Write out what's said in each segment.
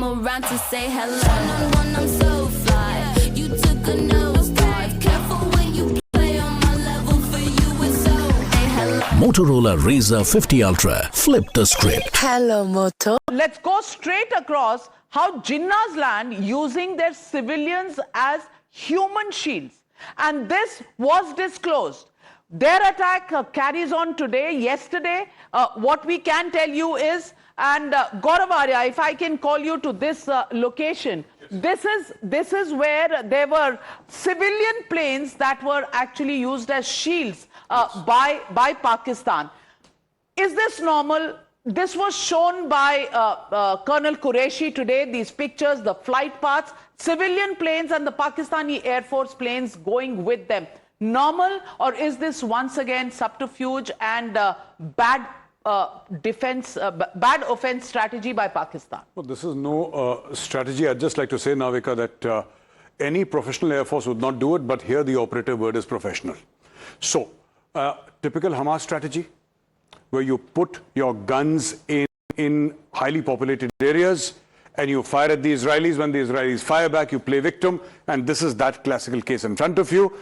come around to say hello. One-on-one, I'm so fly. You took a nosedive. Careful when you play on my level. For you, it's so. Hey, hello. Motorola Razr 50 Ultra. Flip the script. Hello, Moto. Let's go straight across how Jinnahs land using their civilians as human shields. And this was disclosed. Their attack carries on today. Yesterday, what we can tell you is, and Gaurav Arya, if I can call you to this location, this is where there were civilian planes that were actually used as shields by Pakistan. Is this normal? This was shown by Colonel Qureshi today, these pictures, the flight paths, civilian planes and the Pakistani Air Force planes going with them. Normal, or is this once again subterfuge and bad offense strategy by Pakistan? Well, this is no strategy. I'd just like to say, Navika, that any professional Air Force would not do it, but here the operative word is professional. So, typical Hamas strategy, where you put your guns in highly populated areas and you fire at the Israelis. When the Israelis fire back, you play victim, and this is that classical case in front of you.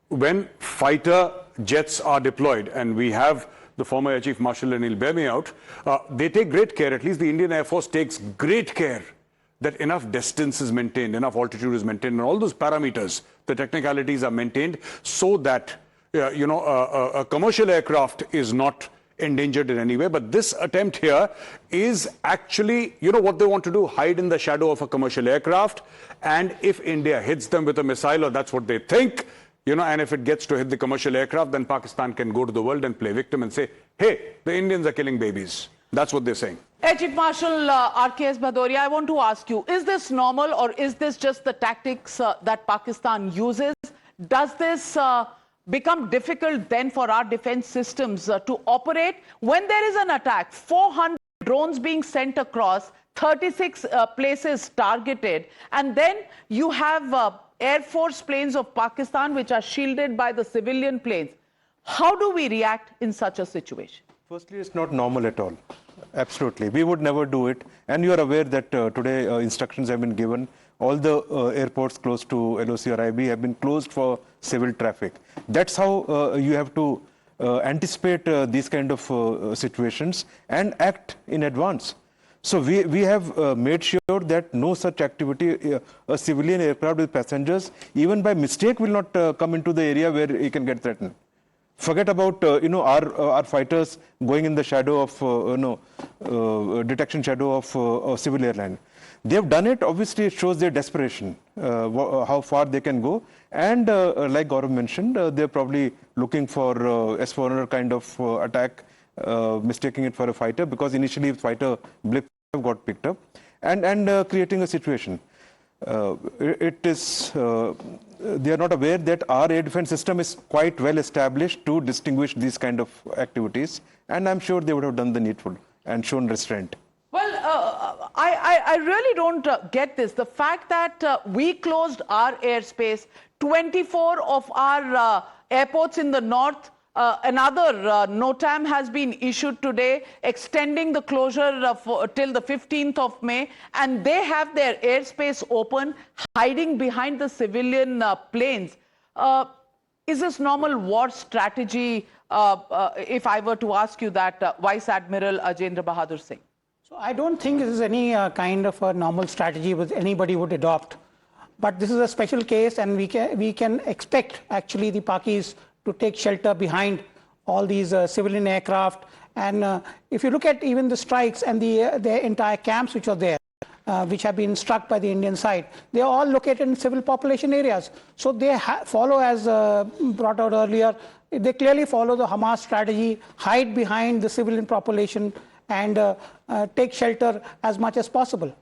When fighter jets are deployed, and we have the former Air Chief Marshal and he'll bear me out, they take great care, at least the Indian Air Force takes great care that enough distance is maintained, enough altitude is maintained, and all those parameters, the technicalities are maintained so that a commercial aircraft is not endangered in any way. But this attempt here is actually, what they want to do, hide in the shadow of a commercial aircraft. And if India hits them with a missile, or that's what they think, and if it gets to hit the commercial aircraft, then Pakistan can go to the world and play victim and say, hey, the Indians are killing babies. That's what they're saying. Air Chief Marshal R.K.S. Bhadoria, I want to ask you, is this normal, or is this just the tactics that Pakistan uses? Does this become difficult then for our defense systems to operate when there is an attack? 400 drones being sent across, 36 places targeted, and then you have Air Force planes of Pakistan which are shielded by the civilian planes. How do we react in such a situation? Firstly, it's not normal at all. Absolutely. We would never do it. And you are aware that today instructions have been given. All the airports close to LOC or IB have been closed for civil traffic. That's how you have to anticipate these kind of situations and act in advance. So we have made sure that no such activity, a civilian aircraft with passengers, even by mistake, will not come into the area where he can get threatened. Forget about our fighters going in the shadow of detection shadow of a civil airline. They have done it. Obviously, it shows their desperation, how far they can go. And like Gaurav mentioned, they're probably looking for S-400 kind of attack, mistaking it for a fighter, because initially the fighter blip got picked up, and creating a situation. They are not aware that our air defense system is quite well established to distinguish these kind of activities, and I'm sure they would have done the needful and shown restraint. Well, I really don't get this. The fact that we closed our airspace, 24 of our airports in the north, another NOTAM has been issued today, extending the closure till the 15th of May, and they have their airspace open, hiding behind the civilian planes. Is this normal war strategy, if I were to ask you that, Vice Admiral Ajendra Bahadur Singh? So I don't think this is any kind of a normal strategy which anybody would adopt. But this is a special case, and we can expect actually the Pakis to take shelter behind all these civilian aircraft. And if you look at even the strikes and the entire camps which are there, which have been struck by the Indian side, they are all located in civil population areas. So they follow, as brought out earlier, they clearly follow the Hamas strategy, hide behind the civilian population and take shelter as much as possible.